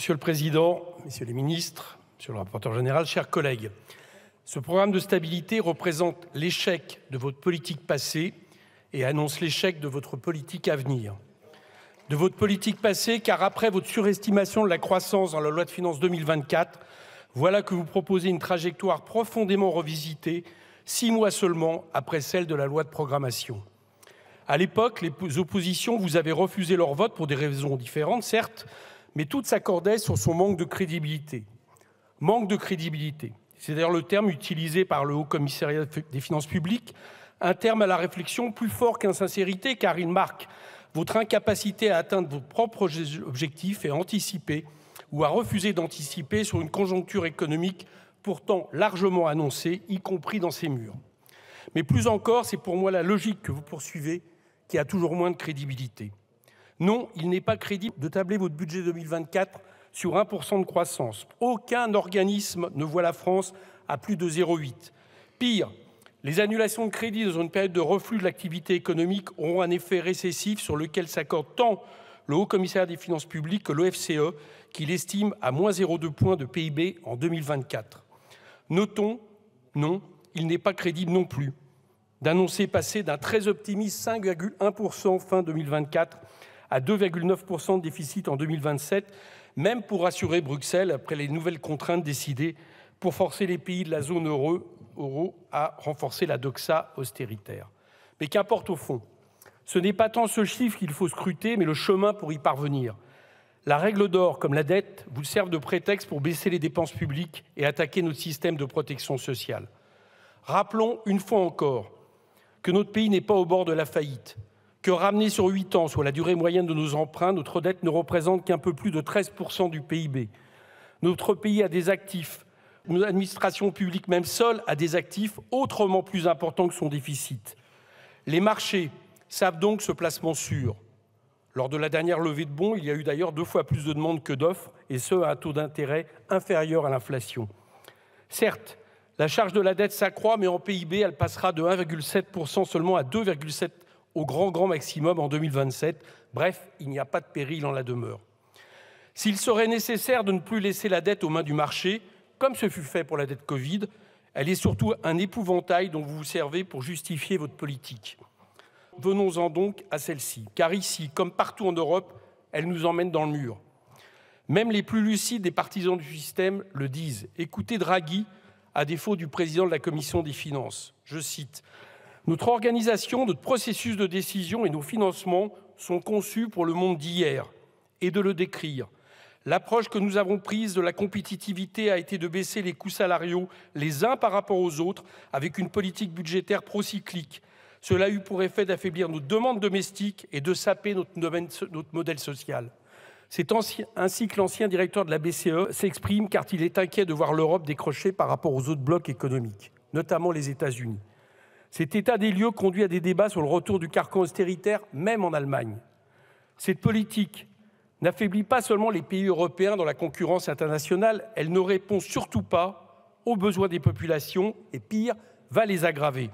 Monsieur le Président, Messieurs les ministres, Monsieur le rapporteur général, chers collègues, ce programme de stabilité représente l'échec de votre politique passée et annonce l'échec de votre politique à venir. De votre politique passée, car après votre surestimation de la croissance dans la loi de finances 2024, voilà que vous proposez une trajectoire profondément revisitée, 6 mois seulement après celle de la loi de programmation. À l'époque, les oppositions vous avez refusé leur vote pour des raisons différentes, certes, mais toutes s'accordaient sur son manque de crédibilité. Manque de crédibilité, c'est d'ailleurs le terme utilisé par le Haut Commissariat des finances publiques, un terme à la réflexion plus fort qu'insincérité, car il marque votre incapacité à atteindre vos propres objectifs et à anticiper ou à refuser d'anticiper sur une conjoncture économique pourtant largement annoncée, y compris dans ces murs. Mais plus encore, c'est pour moi la logique que vous poursuivez qui a toujours moins de crédibilité. Non, il n'est pas crédible de tabler votre budget 2024 sur 1% de croissance. Aucun organisme ne voit la France à plus de 0,8. Pire, les annulations de crédits dans une période de reflux de l'activité économique auront un effet récessif sur lequel s'accorde tant le Haut Commissariat des finances publiques que l'OFCE, qui l'estime à moins 0,2 points de PIB en 2024. Notons, non, il n'est pas crédible non plus d'annoncer passer d'un très optimiste 5,1% fin 2024 à 2,9% de déficit en 2027, même pour rassurer Bruxelles après les nouvelles contraintes décidées pour forcer les pays de la zone euro à renforcer la doxa austéritaire. Mais qu'importe au fond, ce n'est pas tant ce chiffre qu'il faut scruter, mais le chemin pour y parvenir. La règle d'or, comme la dette, vous servent de prétexte pour baisser les dépenses publiques et attaquer notre système de protection sociale. Rappelons une fois encore que notre pays n'est pas au bord de la faillite, que ramené sur 8 ans, soit la durée moyenne de nos emprunts, notre dette ne représente qu'un peu plus de 13% du PIB. Notre pays a des actifs, notre administration publique, même seule, a des actifs autrement plus importants que son déficit. Les marchés savent donc ce placement sûr. Lors de la dernière levée de bons, il y a eu d'ailleurs 2 fois plus de demandes que d'offres, et ce, à un taux d'intérêt inférieur à l'inflation. Certes, la charge de la dette s'accroît, mais en PIB, elle passera de 1,7% seulement à 2,7% au grand maximum en 2027. Bref, il n'y a pas de péril en la demeure. S'il serait nécessaire de ne plus laisser la dette aux mains du marché, comme ce fut fait pour la dette Covid, elle est surtout un épouvantail dont vous vous servez pour justifier votre politique. Venons-en donc à celle-ci, car ici, comme partout en Europe, elle nous emmène dans le mur. Même les plus lucides des partisans du système le disent. Écoutez Draghi, à défaut du président de la Commission des finances. Je cite « Notre organisation, notre processus de décision et nos financements sont conçus pour le monde d'hier et de le décrire. L'approche que nous avons prise de la compétitivité a été de baisser les coûts salariaux les uns par rapport aux autres avec une politique budgétaire procyclique. Cela a eu pour effet d'affaiblir nos demandes domestiques et de saper notre modèle social. C'est ainsi que l'ancien directeur de la BCE s'exprime car il est inquiet de voir l'Europe décrocher par rapport aux autres blocs économiques, notamment les États-Unis. Cet état des lieux conduit à des débats sur le retour du carcan austéritaire, même en Allemagne. Cette politique n'affaiblit pas seulement les pays européens dans la concurrence internationale, elle ne répond surtout pas aux besoins des populations et, pire, va les aggraver.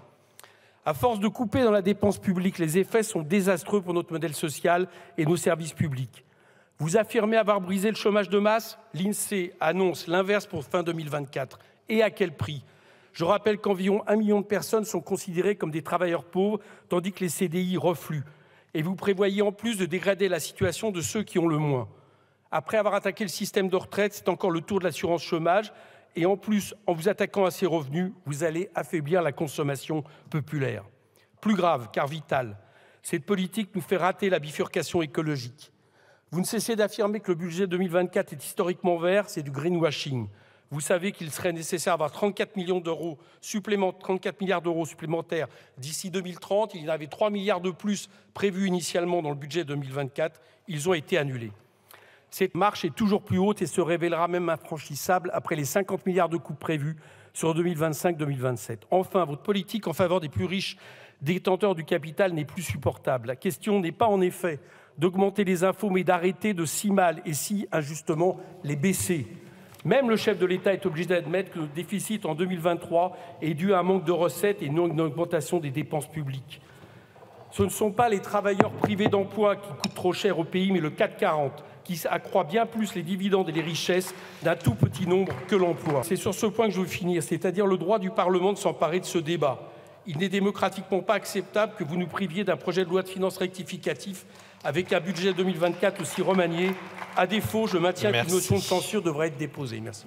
À force de couper dans la dépense publique, les effets sont désastreux pour notre modèle social et nos services publics. Vous affirmez avoir brisé le chômage de masse, l'INSEE annonce l'inverse pour fin 2024. Et à quel prix ? Je rappelle qu'environ 1 million de personnes sont considérées comme des travailleurs pauvres, tandis que les CDI refluent. Et vous prévoyez en plus de dégrader la situation de ceux qui ont le moins. Après avoir attaqué le système de retraite, c'est encore le tour de l'assurance chômage. Et en plus, en vous attaquant à ces revenus, vous allez affaiblir la consommation populaire. Plus grave, car vital, cette politique nous fait rater la bifurcation écologique. Vous ne cessez d'affirmer que le budget 2024 est historiquement vert, c'est du greenwashing. Vous savez qu'il serait nécessaire d'avoir 34 milliards d'euros supplémentaires d'ici 2030. Il y en avait 3 milliards de plus prévus initialement dans le budget 2024. Ils ont été annulés. Cette marche est toujours plus haute et se révélera même infranchissable après les 50 milliards de coupes prévus sur 2025-2027. Enfin, votre politique en faveur des plus riches détenteurs du capital n'est plus supportable. La question n'est pas en effet d'augmenter les impôts, mais d'arrêter de si mal et si injustement les baisser. Même le chef de l'État est obligé d'admettre que le déficit en 2023 est dû à un manque de recettes et non à une augmentation des dépenses publiques. Ce ne sont pas les travailleurs privés d'emploi qui coûtent trop cher au pays, mais le CAC 40, qui accroît bien plus les dividendes et les richesses d'un tout petit nombre que l'emploi. C'est sur ce point que je veux finir, c'est-à-dire le droit du Parlement de s'emparer de ce débat. Il n'est démocratiquement pas acceptable que vous nous priviez d'un projet de loi de finances rectificatif avec un budget 2024 aussi remanié. À défaut, je maintiens qu'une motion de censure devrait être déposée. Merci.